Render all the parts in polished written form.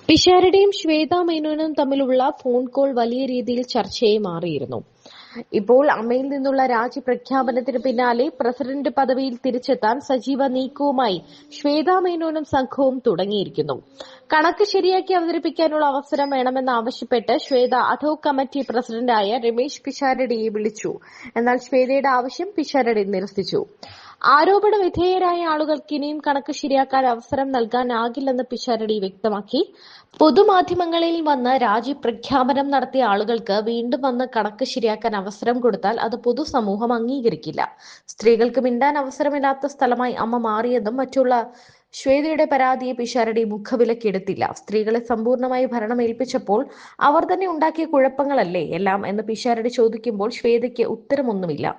പിഷാരടിയും ശ്വേതാ മേനോനും തമ്മിലുള്ള phone call വലിയ രീതിയിൽ ചർച്ചയായി മാറിയിരുന്നു. ഇപ്പോൾ അമ്മയിൽ നിന്നുള്ള രാജിപ്രഖ്യാപനത്തിന് പിന്നാലെ പ്രസിഡന്റ് പദവിയിൽ തിരിച്ചെത്താൻ സജീവ നീക്കവുമായി ശ്വേതാ മേനോനും സംഘവും തുടങ്ങിയിരിക്കുന്നു. കണക്ക് ശരിയാക്കി അവതരിപ്പിക്കാനുള്ള അവസരം വേണമെന്നാവശ്യപ്പെട്ട് ശ്വേത അഡ്ഹോക് കമ്മിറ്റി പ്രസിഡന്റായ രമേശ് പിഷാരടിയെ വിളിച്ചു. എന്നാൽ ശ്വേതയുടെ ആവശ്യം പിഷാരടി നിരസിച്ചു. ആരോപണ വിധേയരായ ആളുകൾക്ക് ഇനിയും കണക്ക് ശരിയാക്കാൻ അവസരം നൽകാനാകില്ലെന്ന് പിഷാരടി വ്യക്തമാക്കി. പൊതുമാധ്യമങ്ങളിൽ വന്ന് രാജിപ്രഖ്യാപനം നടത്തിയ ആളുകൾക്ക് വീണ്ടും വന്ന് കണക്ക് ശരിയാക്കാൻ അവസരം കൊടുത്താൽ അത് പൊതുസമൂഹം അംഗീകരിക്കില്ല. സ്ത്രീകൾക്ക് മിണ്ടാൻ അവസരമില്ലാത്ത സ്ഥലമായി അമ്മ മാറിയെന്നും മറ്റുള്ള ശ്വേതയുടെ പരാതിയെ പിഷാരടി മുഖവിലക്കെടുത്തില്ല. സ്ത്രീകളെ സമ്പൂർണ്ണമായി ഭരണം ഏൽപ്പിച്ചപ്പോൾ അവർ തന്നെ ഉണ്ടാക്കിയ കുഴപ്പങ്ങളല്ലേ എല്ലാം എന്ന് പിഷാരടി ചോദിക്കുമ്പോൾ ശ്വേതയ്ക്ക് ഉത്തരമൊന്നുമില്ല.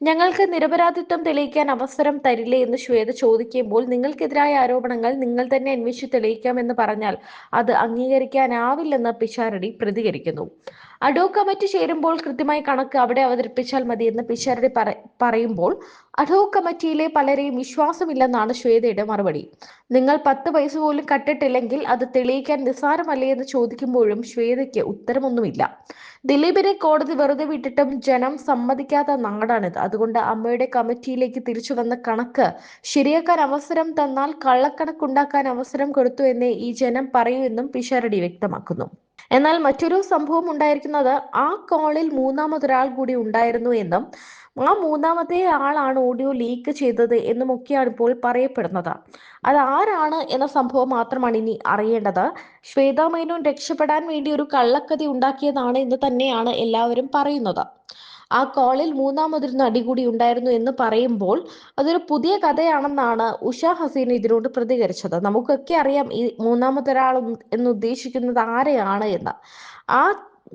ഞങ്ങൾക്ക് നിരപരാധിത്വം തെളിയിക്കാൻ അവസരം തരില്ലേ എന്ന് ശ്വേത ചോദിക്കുമ്പോൾ നിങ്ങൾക്കെതിരായ ആരോപണങ്ങൾ നിങ്ങൾ തന്നെ അന്വേഷിച്ച് തെളിയിക്കാമെന്ന് പറഞ്ഞാൽ അത് അംഗീകരിക്കാനാവില്ലെന്ന് പിഷാരടി പ്രതികരിക്കുന്നു. അഡ്ഹോക് കമ്മിറ്റി ചേരുമ്പോൾ കൃത്യമായി കണക്ക് അവിടെ അവതരിപ്പിച്ചാൽ മതിയെന്ന് പിഷാരടി പറയുമ്പോൾ അഡ്ഹോക് കമ്മിറ്റിയിലെ പലരെയും വിശ്വാസമില്ലെന്നാണ് ശ്വേതയുടെ മറുപടി. നിങ്ങൾ 10 പൈസ പോലും കട്ടിട്ടില്ലെങ്കിൽ അത് തെളിയിക്കാൻ നിസ്സാരമല്ലേ എന്ന് ചോദിക്കുമ്പോഴും ശ്വേതയ്ക്ക് ഉത്തരമൊന്നുമില്ല. ദിലീപിനെ കോടതി വെറുതെ വിട്ടിട്ടും ജനം സമ്മതിക്കാത്ത നാടാണിത്. അതുകൊണ്ട് അമ്മയുടെ കമ്മിറ്റിയിലേക്ക് തിരിച്ചു വന്ന കണക്ക് ശരിയാക്കാൻ അവസരം തന്നാൽ കള്ളക്കണക്കുണ്ടാക്കാൻ അവസരം കൊടുത്തു എന്നേ ഈ ജനം പറയൂ എന്നും പിഷാരടി വ്യക്തമാക്കുന്നു. എന്നാൽ മറ്റൊരു സംഭവം ഉണ്ടായിരിക്കുന്നത് ആ കോളിൽ മൂന്നാമതൊരാൾ കൂടി ഉണ്ടായിരുന്നു എന്നും ആ മൂന്നാമത്തെ ആളാണ് ഓഡിയോ ലീക്ക് ചെയ്തത് എന്നുമൊക്കെയാണ് ഇപ്പോൾ പറയപ്പെടുന്നത്. അത് ആരാണ് എന്ന സംഭവം മാത്രമാണ് ഇനി അറിയേണ്ടത്. ശ്വേതാ മേനോൻ രക്ഷപ്പെടാൻ വേണ്ടി ഒരു കള്ളക്കഥ ഉണ്ടാക്കിയതാണ് എന്ന് തന്നെയാണ് എല്ലാവരും പറയുന്നത്. ആ കോളിൽ മൂന്നാമതൊരു നടി കൂടി ഉണ്ടായിരുന്നു എന്ന് പറയുമ്പോൾ അതൊരു പുതിയ കഥയാണെന്നാണ് ഉഷ ഹസീന ഇതിനോട് പ്രതികരിച്ചത്. നമുക്കൊക്കെ അറിയാം ഈ മൂന്നാമതൊരാൾ എന്ന് ഉദ്ദേശിക്കുന്നത് ആരെയാണ് എന്ന്. ആ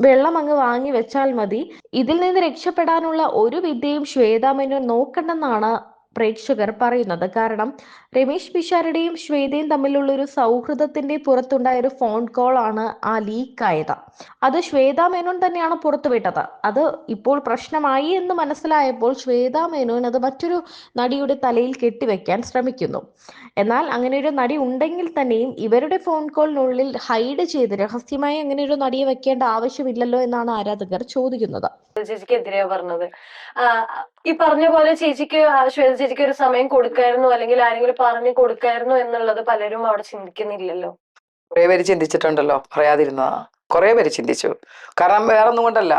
വെള്ളം അങ്ങ് വാങ്ങി വെച്ചാൽ മതി. ഇതിൽ നിന്ന് രക്ഷപ്പെടാനുള്ള ഒരു വിദ്യയും ശ്വേതാ മേനോൻ നോക്കണ്ടെന്നാണ് പ്രേക്ഷകർ പറയുന്നത്. കാരണം രമേശ് പിഷാരടിയും ശ്വേതയും തമ്മിലുള്ള ഒരു സൗഹൃദത്തിന്റെ പുറത്തുണ്ടായ ഒരു ഫോൺ കോൾ ആണ് ആ ലീക്കായത്. അത് ശ്വേതാ മേനോൻ തന്നെയാണ് പുറത്തുവിട്ടത്. അത് ഇപ്പോൾ പ്രശ്നമായി എന്ന് മനസ്സിലായപ്പോൾ ശ്വേതാ മേനോൻ അത് മറ്റൊരു നടിയുടെ തലയിൽ കെട്ടിവെക്കാൻ ശ്രമിക്കുന്നു. എന്നാൽ അങ്ങനെ ഒരു നടി ഉണ്ടെങ്കിൽ തന്നെയും ഇവരുടെ ഫോൺ കോളിനുള്ളിൽ ഹൈഡ് ചെയ്ത് രഹസ്യമായി അങ്ങനെ ഒരു നടിയെ വെക്കേണ്ട ആവശ്യമില്ലല്ലോ എന്നാണ് ആരാധകർ ചോദിക്കുന്നത്. ചേച്ചിക്കെതിരെയാ പറഞ്ഞത്. ഈ പറഞ്ഞ പോലെ ചേച്ചിക്ക് ശ്വേത ചേച്ചിക്ക് ഒരു സമയം കൊടുക്കായിരുന്നു, അല്ലെങ്കിൽ ആരെങ്കിലും പറഞ്ഞു കൊടുക്കായിരുന്നു എന്നുള്ളത് പലരും അവിടെ ചിന്തിക്കുന്നില്ലല്ലോ. കുറെ പേര് ചിന്തിച്ചിട്ടുണ്ടല്ലോ, പറയാതിരുന്നതാ. കുറെ പേര് ചിന്തിച്ചു. കാരണം വേറെ ഒന്നും കൊണ്ടല്ല,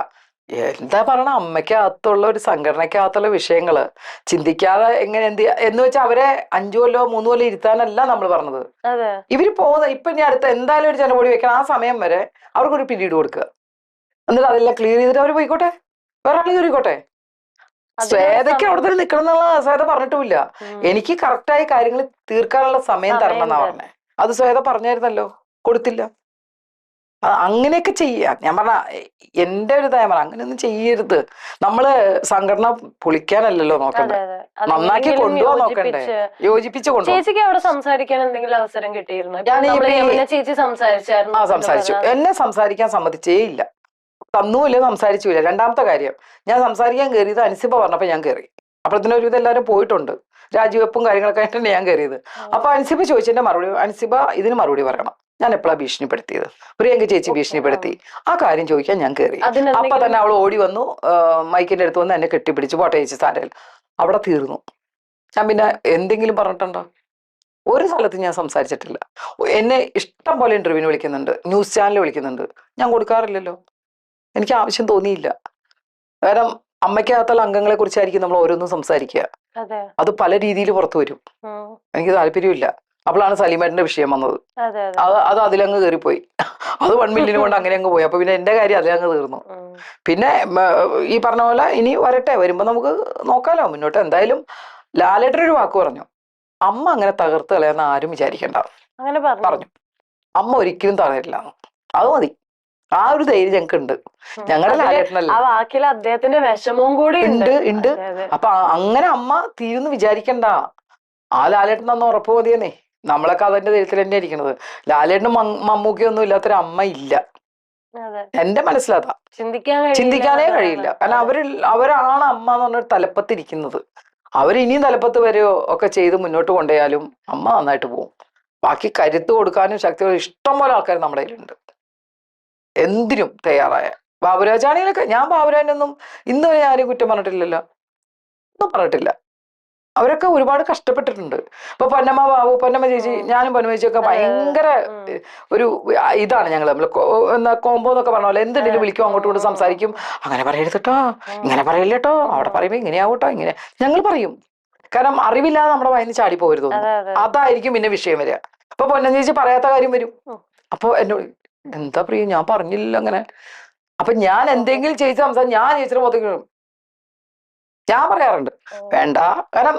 എന്താ പറയണ, അമ്മയ്ക്കകത്തുള്ള ഒരു സംഘടനയ്ക്കകത്തുള്ള വിഷയങ്ങള് ചിന്തിക്കാതെ എങ്ങനെ എന്ത് എന്ന് വെച്ചാൽ അവരെ 5 കൊല്ലോ 3 കൊല്ലോ ഇരുത്താനല്ല നമ്മൾ പറഞ്ഞത്. ഇവര് പോകുന്ന ഇപ്പൊ ഇനി അടുത്ത എന്തായാലും ഒരു ജനപൊടി വെക്കണം, ആ സമയം വരെ അവർക്കൊരു പീരീഡ് കൊടുക്കുക. എന്നിട്ട് അതെല്ലാം ക്ലിയർ ചെയ്തിട്ട് അവർ പോയിക്കോട്ടെ, വേറെ ആൾ കയറിക്കോട്ടെ. ശ്വേതയ്ക്ക് അവിടെ തന്നെ നിക്കണം എന്നുള്ള ശ്വേത പറഞ്ഞിട്ടുമില്ല. എനിക്ക് കറക്റ്റായി കാര്യങ്ങൾ തീർക്കാനുള്ള സമയം തരണം എന്നാ പറഞ്ഞേ. അത് ശ്വേത പറഞ്ഞായിരുന്നല്ലോ, കൊടുത്തില്ല. അങ്ങനെയൊക്കെ ചെയ്യാം. ഞാൻ പറഞ്ഞ എന്റെ ഒരു ഇതാ പറഞ്ഞ, അങ്ങനെയൊന്നും ചെയ്യരുത്. നമ്മള് സംഘടന പൊളിക്കാനല്ലല്ലോ നോക്കണ്ടേ, നന്നാക്കി കൊണ്ടുപോകാൻ നോക്കണ്ടേ, യോജിപ്പിച്ച് കൊണ്ടുപോകും. ചേച്ചിക്ക് അവിടെ സംസാരിക്കാൻ എന്തെങ്കിലും അവസരം കിട്ടിയിരുന്നു? ചേച്ചി സംസാരിച്ചു. എന്നെ സംസാരിക്കാൻ സമ്മതിച്ചേ ഇല്ല, തന്നുമില്ല, സംസാരിച്ചില്ല. രണ്ടാമത്തെ കാര്യം, ഞാൻ സംസാരിക്കാൻ കയറിയത് അൻസിബ പറഞ്ഞപ്പോ ഞാൻ കയറി. അപ്പോഴത്തേനും ഒരു ഇതെല്ലാവരും പോയിട്ടുണ്ട്, രാജിവെപ്പും കാര്യങ്ങളൊക്കെ ആയിട്ടാണ് ഞാൻ കയറിയത്. അപ്പൊ അൻസിബ ചോദിച്ചതിന്റെ മറുപടി, അൻസിബ ഇതിന് മറുപടി പറയണം. ഞാൻ എപ്പോഴാണ് ഭീഷണിപ്പെടുത്തിയത്? പ്രിയങ്ക ചേച്ചി ഭീഷണിപ്പെടുത്തി, ആ കാര്യം ചോദിക്കാൻ ഞാൻ കയറി. അപ്പൊ തന്നെ അവൾ ഓടി വന്നു, മൈക്കിന്റെ അടുത്ത് വന്ന് എന്നെ കെട്ടിപ്പിടിച്ചു, പോട്ടെ ചേച്ചി സാരൽ. അവിടെ തീർന്നു. ഞാൻ പിന്നെ എന്തെങ്കിലും പറഞ്ഞിട്ടുണ്ടോ? ഒരു സ്ഥലത്ത് ഞാൻ സംസാരിച്ചിട്ടില്ല. എന്നെ ഇഷ്ടം പോലെ ഇന്റർവ്യൂവിന് വിളിക്കുന്നുണ്ട്, ന്യൂസ് ചാനൽ വിളിക്കുന്നുണ്ട്, ഞാൻ കൊടുക്കാറില്ലല്ലോ. എനിക്ക് ആവശ്യം തോന്നിയില്ല. കാരണം അമ്മയ്ക്കകത്തുള്ള അംഗങ്ങളെ കുറിച്ചായിരിക്കും നമ്മൾ ഓരോന്നും സംസാരിക്കുക. അത് പല രീതിയിൽ പുറത്തു വരും. എനിക്ക് താല്പര്യമില്ല. അപ്പോഴാണ് സലീമേട്ടന്റെ വിഷയം വന്നത്. അത് അതിലങ്ങ് കയറിപ്പോയി. അത് 1 മില്യൺ കൊണ്ട് അങ്ങനെ അങ്ങ് പോയി. അപ്പൊ പിന്നെ എന്റെ കാര്യം അതിലങ്ങ് തീർന്നു. പിന്നെ ഈ പറഞ്ഞ പോലെ ഇനി വരട്ടെ, വരുമ്പോ നമുക്ക് നോക്കാലോ മുന്നോട്ട്. എന്തായാലും ലാലേട്ടനൊരു വാക്ക് പറഞ്ഞു, അമ്മ അങ്ങനെ തകർത്ത് കളയാന്ന് ആരും വിചാരിക്കണ്ട പറഞ്ഞു. അമ്മ ഒരിക്കലും തളരില്ല, അത് മതി. ആ ഒരു ധൈര്യം ഞങ്ങൾക്ക് ഉണ്ട്. ഞങ്ങളുടെ ലാലേട്ടനല്ല, അദ്ദേഹത്തിന്റെ വിഷമവും കൂടി ഉണ്ട്. അപ്പൊ അങ്ങനെ അമ്മ തീരുന്ന് വിചാരിക്കണ്ട. ആ ലാലേട്ടൻ തന്ന ഉറപ്പ് മതിയെന്നേ. നമ്മളൊക്കെ അതിന്റെ ധൈര്യത്തിൽ തന്നെ ഇരിക്കണത്. ലാലേട്ടനും മമ്മൂക്കിയൊന്നും ഇല്ലാത്തൊരു അമ്മ ഇല്ല എന്റെ മനസ്സിലതാ. ചിന്തിക്കാനേ കഴിയില്ല. കാരണം അവരാണ് അമ്മ എന്ന് പറഞ്ഞൊരു തലപ്പത്തിരിക്കുന്നത്. അവരിനിയും തലപ്പത്ത് വരെയോ ഒക്കെ ചെയ്ത് മുന്നോട്ട് കൊണ്ടുപോയാലും അമ്മ നന്നായിട്ട് പോകും. ബാക്കി കരുത്ത് കൊടുക്കാനും ശക്തി ഇഷ്ടം പോലെ ആൾക്കാർ നമ്മുടെ കയ്യിലുണ്ട്, എന്തിനും തയ്യാറായ. ബാബുരാജാണെങ്കിലൊക്കെ ഞാൻ ബാബുരാജനൊന്നും ഇന്ന് വരെ ആരും കുറ്റം പറഞ്ഞിട്ടില്ലല്ലോ, ഒന്നും പറഞ്ഞിട്ടില്ല. അവരൊക്കെ ഒരുപാട് കഷ്ടപ്പെട്ടിട്ടുണ്ട്. ഇപ്പൊ പൊന്നമ്മ ബാബു, പൊന്നമ്മ ചേച്ചി, ഞാനും പൊന്നമ്മ ചേച്ചിയൊക്കെ ഭയങ്കര ഒരു ഇതാണ് ഞങ്ങൾ. എന്താ കോമ്പോ എന്നൊക്കെ പറഞ്ഞ പോലെ എന്തുണ്ടെങ്കിലും വിളിക്കും, അങ്ങോട്ടും ഇങ്ങോട്ടും സംസാരിക്കും. അങ്ങനെ പറയരുതട്ടോ, ഇങ്ങനെ പറയില്ലട്ടോ, അവിടെ പറയുമ്പോ ഇങ്ങനെയാവട്ടോ, ഇങ്ങനെ ഞങ്ങൾ പറയും. കാരണം അറിവില്ലാതെ നമ്മുടെ വായിന്ന് ചാടി പോകരുത്, അതായിരിക്കും പിന്നെ വിഷയം വരിക. അപ്പൊ പൊന്നമ്മ ചേച്ചി പറയാത്ത കാര്യം വരും. അപ്പൊ എന്നോട് എന്താ പ്രിയ ഞാൻ പറഞ്ഞില്ല അങ്ങനെ. അപ്പൊ ഞാൻ എന്തെങ്കിലും ചേച്ചി സംസാരിക്കും, ഞാൻ ചേച്ചിയുടെ മുഖത്തേക്ക് ഞാൻ പറയാറുണ്ട് വേണ്ട. കാരണം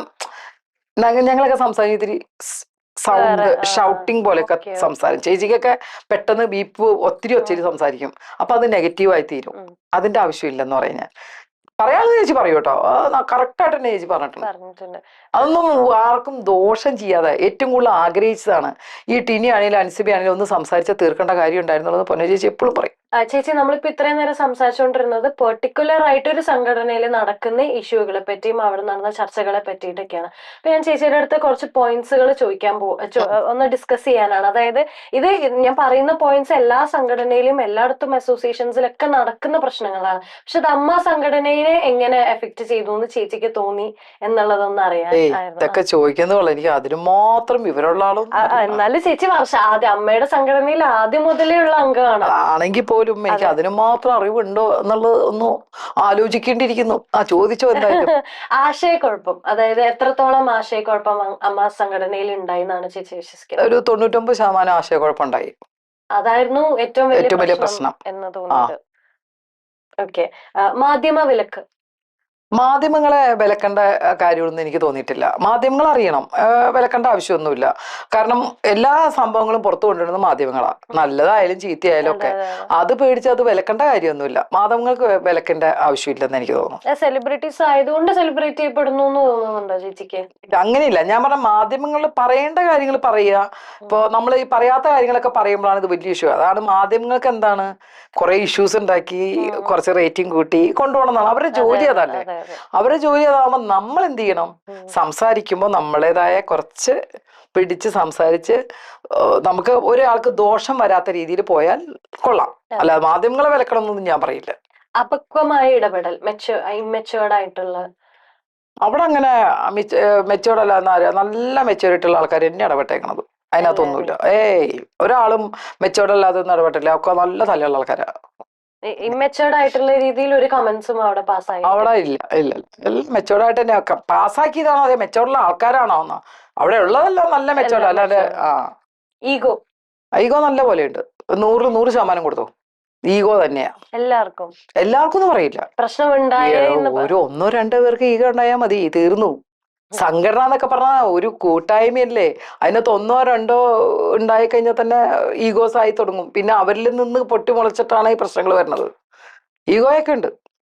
ഞങ്ങളൊക്കെ സംസാരിക്കും ഇത്തിരി സൗണ്ട് ഷൗട്ടിങ് പോലെയൊക്കെ സംസാരം. ചേച്ചിക്കൊക്കെ പെട്ടെന്ന് ബീപ്പ് ഒത്തിരി സംസാരിക്കും. അപ്പൊ അത് നെഗറ്റീവായി തീരും. അതിന്റെ ആവശ്യമില്ലെന്ന് പറയാൻ ഞാൻ പറയാമെന്ന് ചേച്ചി പറയൂ കേട്ടോ, കറക്റ്റായിട്ട് തന്നെ ചേച്ചി പറഞ്ഞിട്ടുണ്ട്. അതൊന്നും ആർക്കും ദോഷം ചെയ്യാതെ ഏറ്റവും കൂടുതൽ ആഗ്രഹിച്ചതാണ്. ഈ ടിനി ആണെങ്കിലും അൻസിബി ആണെങ്കിലും ഒന്ന് സംസാരിച്ചാൽ തീർക്കേണ്ട കാര്യം ഉണ്ടായിരുന്നുള്ളത് പൊന്ന ചേച്ചി എപ്പോഴും പറയും. ചേച്ചി, നമ്മളിപ്പോ ഇത്രയും നേരം സംസാരിച്ചുകൊണ്ടിരുന്നത് പെർട്ടിക്കുലർ ആയിട്ട് ഒരു സംഘടനയിൽ നടക്കുന്ന ഇഷ്യൂകളെ പറ്റിയും അവിടെ നടന്ന ചർച്ചകളെ പറ്റിയിട്ടൊക്കെയാണ്. അപ്പൊ ഞാൻ ചേച്ചിയുടെ അടുത്ത് കുറച്ച് പോയിന്റ്സുകൾ ചോദിക്കാൻ ഒന്ന് ഡിസ്കസ് ചെയ്യാനാണ്. അതായത് ഇത് ഞാൻ പറയുന്ന പോയിന്റ്സ് എല്ലാ സംഘടനയിലും എല്ലായിടത്തും അസോസിയേഷൻസിലൊക്കെ നടക്കുന്ന പ്രശ്നങ്ങളാണ്. പക്ഷെ അത് അമ്മ സംഘടനയെ എങ്ങനെ എഫക്ട് ചെയ്തു എന്ന് ചേച്ചിക്ക് തോന്നി എന്നുള്ളതൊന്നും അറിയാൻ. ഇതൊക്കെ ചോദിക്കുന്നതുള്ള എനിക്ക് അതിന് മാത്രം വിവരമുള്ള ആളും. എന്നാലും ചേച്ചി ആദ്യം അമ്മയുടെ സംഘടനയിൽ ആദ്യം മുതലേ ഉള്ള അംഗമാണ് ആണെങ്കിൽ പോലും എനിക്ക് അതിന് മാത്രം അറിവുണ്ടോ എന്നുള്ളത് ഒന്ന് ആലോചിക്കേണ്ടിയിരിക്കുന്നു. ചോദിച്ചോ എന്തായാലും. ആശയക്കുഴപ്പം, അതായത് എത്രത്തോളം ആശയക്കുഴപ്പം അമ്മ സംഘടനയിൽ ഉണ്ടായി എന്നാണ് ചേച്ചി വിശ്വസിക്കുന്നത്? ഒരു 99% ആശയക്കുഴപ്പം ഉണ്ടായി. അതായിരുന്നു ഏറ്റവും വലിയ പ്രശ്നം എന്ന് തോന്നുന്നത്. ഓക്കെ, മാധ്യമ വിലക്ക്. മാധ്യമങ്ങളെ വിലക്കേണ്ട കാര്യമൊന്നും എനിക്ക് തോന്നിയിട്ടില്ല. മാധ്യമങ്ങൾ അറിയണം, വിലക്കേണ്ട ആവശ്യമൊന്നുമില്ല. കാരണം എല്ലാ സംഭവങ്ങളും പുറത്തു കൊണ്ടുവരുന്നത് മാധ്യമങ്ങളാണ്, നല്ലതായാലും ചീത്തയായാലും ഒക്കെ. അത് പേടിച്ച് അത് വിലക്കേണ്ട കാര്യമൊന്നുമില്ല. മാധ്യമങ്ങൾക്ക് വിലക്കേണ്ട ആവശ്യമില്ലെന്ന് എനിക്ക് തോന്നുന്നു. സെലിബ്രിറ്റീസ് ആയതുകൊണ്ട് സെലിബ്രേറ്റ് ചെയ്യപ്പെടുന്നു എന്ന് തോന്നുന്നുണ്ടോ ചേച്ചിക്ക്? അങ്ങനെയില്ല, ഞാൻ പറഞ്ഞ മാധ്യമങ്ങൾ പറയേണ്ട കാര്യങ്ങൾ പറയുക. ഇപ്പൊ നമ്മൾ ഈ പറയാത്ത കാര്യങ്ങളൊക്കെ പറയുമ്പോഴാണ് ഇത് വലിയ ഇഷ്യൂ. അതാണ് മാധ്യമങ്ങൾക്ക് എന്താണ് കുറെ ഇഷ്യൂസ് ഉണ്ടാക്കി കുറച്ച് റേറ്റിംഗ് കൂട്ടി കൊണ്ടുപോകണമെന്നാണ് അവരുടെ ജോലി. അതല്ലേ അവരുടെ ജോലി. അതാവുമ്പോൾ നമ്മൾ എന്ത് ചെയ്യണം, സംസാരിക്കുമ്പോൾ നമ്മളേതായ കുറച്ച് പിടിച്ച് സംസാരിച്ച് നമുക്ക് ഒരാൾക്ക് ദോഷം വരാത്ത രീതിയിൽ പോയാൽ കൊള്ളാം. അല്ലാതെ മാധ്യമങ്ങളെ വിലക്കണം എന്നൊന്നും ഞാൻ പറയില്ല. അപക്വമായ ഇടപെടൽ, ഇമ്മെച്ചുവേർഡ് ആയിട്ടുള്ള, അവിടെ അങ്ങനെ മെച്ചുവേർഡ് അല്ല എന്നാ നല്ല മെച്ചുവേർഡ് ഉള്ള ആൾക്കാർ എന്നെ ഇടപെട്ടേക്കണത്. അതിനകത്തൊന്നുമില്ല. ഒരാളും മെച്ചുവേർഡ് അല്ലാതെ ഒന്നും ഇടപെട്ടില്ല. ഒക്കെ നല്ല തലയുള്ള ആൾക്കാരാ. ഇമ്മെച്ചുവേർഡ് ആയിട്ടുള്ള രീതിയിൽ ഒരു കമന്റ്സും അവിടെ പാസ്സായി? അവിടെ ഇല്ല. എല്ലാം മെച്ചുവേർഡ് ആയിട്ട് തന്നെ പാസ്സാക്കിയതാണോ അതെ മെച്ചുവേർഡുള്ള ആൾക്കാരാണോ എന്നോ? അവിടെ ഉള്ളതെല്ലാം നല്ല മെച്ചുവേർഡ്. അല്ലാതെ ഈഗോ നല്ല പോലെ ഉണ്ട്. 100% കൊടുത്തു. ഈഗോ തന്നെയാ എല്ലാവർക്കും ഒന്നും പറയില്ല. പ്രശ്നം ഒരു 1-2 പേർക്ക് ഈഗോ ഉണ്ടായാൽ മതി, തീർന്നു. സംഘടന എന്നൊക്കെ പറഞ്ഞാൽ ഒരു കൂട്ടായ്മയല്ലേ. അതിനകത്ത് 1-2 ഉണ്ടായി കഴിഞ്ഞാൽ തന്നെ ഈഗോസ് ആയി തുടങ്ങും. പിന്നെ അവരിൽ നിന്ന് പൊട്ടിമുളച്ചിട്ടാണ് ഈ പ്രശ്നങ്ങൾ വരുന്നത്. ഈഗോയൊക്കെ ഉണ്ട്.